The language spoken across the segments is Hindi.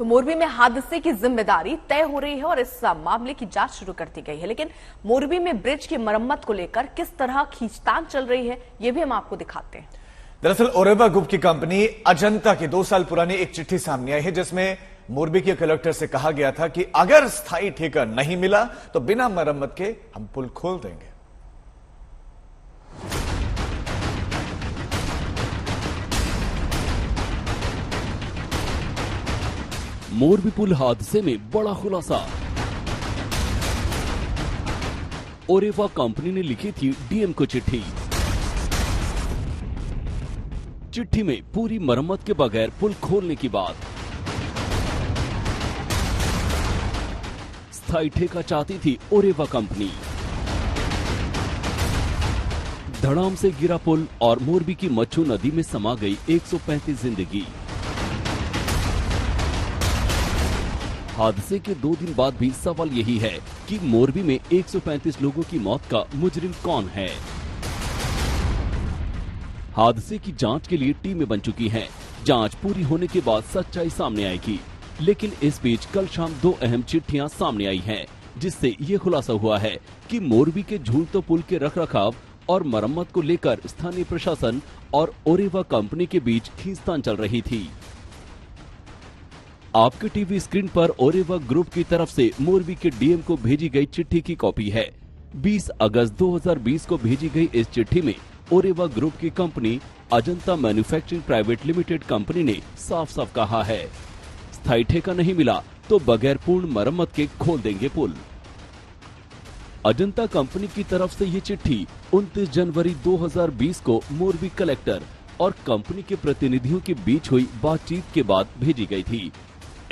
तो मोरबी में हादसे की जिम्मेदारी तय हो रही है और इस मामले की जांच शुरू कर दी गई है। लेकिन मोरबी में ब्रिज की मरम्मत को लेकर किस तरह खींचतान चल रही है, ये भी हम आपको दिखाते हैं। दरअसल ओरेवा ग्रुप की कंपनी अजंता की 2 साल पुरानी एक चिट्ठी सामने आई है, जिसमें मोरबी के कलेक्टर से कहा गया था कि अगर स्थायी ठेका नहीं मिला तो बिना मरम्मत के हम पुल खोल देंगे। मोरबी पुल हादसे में बड़ा खुलासा। ओरेवा कंपनी ने लिखी थी डीएम को चिट्ठी। चिट्ठी में पूरी मरम्मत के बगैर पुल खोलने की बात। स्थायी ठेका चाहती थी ओरेवा कंपनी। धड़ाम से गिरा पुल और मोरबी की मच्छू नदी में समा गई 135 जिंदगी। हादसे के 2 दिन बाद भी सवाल यही है कि मोरबी में 135 लोगों की मौत का मुजरिम कौन है। हादसे की जांच के लिए टीमें बन चुकी हैं। जांच पूरी होने के बाद सच्चाई सामने आएगी। लेकिन इस बीच कल शाम 2 अहम चिट्ठियां सामने आई हैं, जिससे ये खुलासा हुआ है कि मोरबी के झूलतो पुल के रखरखाव और मरम्मत को लेकर स्थानीय प्रशासन और ओरेवा कंपनी के बीच खींचतान चल रही थी। आपके टीवी स्क्रीन पर ओरेवा ग्रुप की तरफ से मोरबी के डीएम को भेजी गई चिट्ठी की कॉपी है। 20 अगस्त 2020 को भेजी गई इस चिट्ठी में ओरेवा ग्रुप की company Ajanta manufacturing private limited company ने साफ साफ कहा है, स्थायी ठेका नहीं मिला तो बगैर पूर्ण मरम्मत के खोल देंगे पुल। अजंता कंपनी की तरफ से ये चिट्ठी 29 जनवरी 2020 को मोरबी कलेक्टर और कंपनी के प्रतिनिधियों के बीच हुई बातचीत के बाद भेजी गई थी।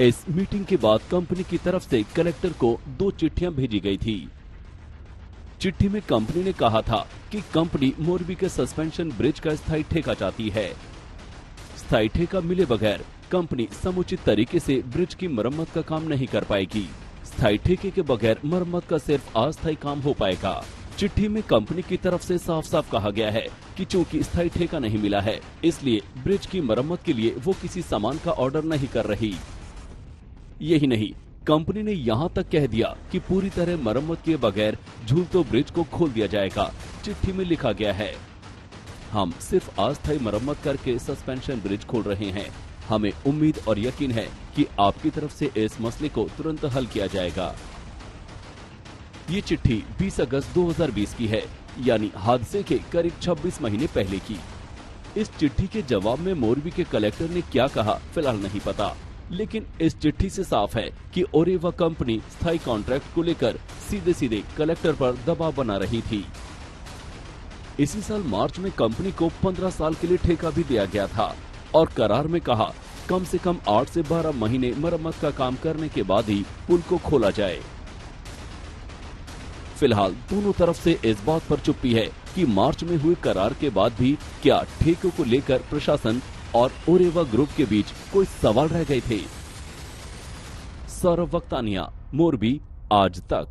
इस मीटिंग के बाद कंपनी की तरफ से कलेक्टर को 2 चिट्ठियां भेजी गई थी। चिट्ठी में कंपनी ने कहा था कि कंपनी मोरबी के सस्पेंशन ब्रिज का स्थायी ठेका चाहती है। स्थायी ठेका मिले बगैर कंपनी समुचित तरीके से ब्रिज की मरम्मत का काम नहीं कर पाएगी। स्थायी ठेके के बगैर मरम्मत का सिर्फ अस्थायी काम हो पाएगा। चिट्ठी में कंपनी की तरफ से साफ साफ कहा गया है कि चूंकि स्थायी ठेका नहीं मिला है, इसलिए ब्रिज की मरम्मत के लिए वो किसी सामान का ऑर्डर नहीं कर रही। यही नहीं, कंपनी ने यहां तक कह दिया कि पूरी तरह मरम्मत किए बगैर झूलतो ब्रिज को खोल दिया जाएगा। चिट्ठी में लिखा गया है, हम सिर्फ अस्थायी मरम्मत करके सस्पेंशन ब्रिज खोल रहे हैं। हमें उम्मीद और यकीन है कि आपकी तरफ से इस मसले को तुरंत हल किया जाएगा। ये चिट्ठी 20 अगस्त 2020 की है, यानी हादसे के करीब 26 महीने पहले की। इस चिट्ठी के जवाब में मोरबी के कलेक्टर ने क्या कहा फिलहाल नहीं पता, लेकिन इस चिट्ठी से साफ है कि ओरेवा कंपनी स्थायी कॉन्ट्रैक्ट को लेकर सीधे सीधे कलेक्टर पर दबाव बना रही थी। इसी साल मार्च में कंपनी को 15 साल के लिए ठेका भी दिया गया था और करार में कहा कम से कम 8 से 12 महीने मरम्मत का काम करने के बाद ही पुल को खोला जाए। फिलहाल दोनों तरफ से इस बात पर चुप्पी है कि मार्च में हुए करार के बाद भी क्या ठेकों को लेकर प्रशासन और ओरेवा ग्रुप के बीच कोई सवाल रह गए थे। सौरभ वक्तानिया, मोरबी, आज तक।